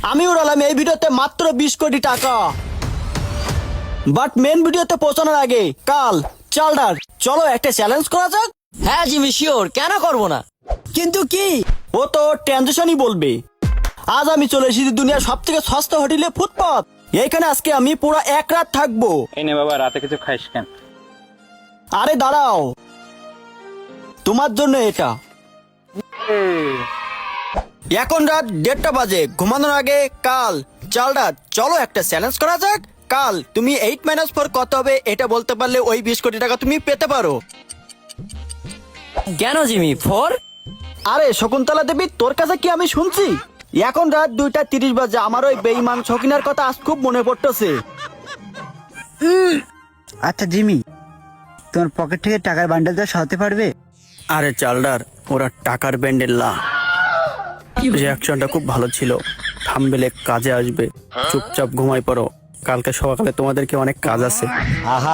আমি উড়ালাম এই ভিডিওতে মাত্র 20 কোটি টাকা। বাট মেন ভিডিওতে পৌঁছানোর আগে কাল চালডার চলো একটা চ্যালেঞ্জ করা যাক। হ্যাঁ জিমি শিওর, কেন করবো না। কিন্তু কি? ও তো ট্রানজিশনই বলবে। আজ আমি চলে এসেছি দুনিয়ার সব থেকে সস্তা হোটেলে ফুটপাত। এইখানে আজকে আমি পুরো এক রাত থাকবো। এই নে বাবা, রাতে কিছু খাইস কেন? আরে দাঁড়াও, তোমার জন্য এটা। এখন রাত 1:30 বাজে, ঘুমানোর আগে কাল চালডা চলো একটা চ্যালেঞ্জ করা যাক। কাল তুমি 8 - 4 কত হবে এটা বলতে পারলে ওই 20 কোটি টাকা তুমি পেতে পারো। কেন জিমি 4? আরে শকুন্তলা দেবী, তোর কাছে কি আমি শুনছি? এখন রাত 2:30 বাজে, আমার ওই বেঈমান শকিনার কথা আজ খুব মনে পড়তেছে। আচ্ছা জিমি, তোমার পকেট থেকে টাকার বান্ডেলটা সরাতে পারবে? আরে চালডার, ওরা টাকার ব্যান্ডেল না। রিয়াকশনটা খুব ভালো ছিল, থামবেলে কাজে আসবে। চুপচাপ ঘুমাই পড়ো, কালকে সকালে তোমাদেরকে অনেক কাজ আছে। আহা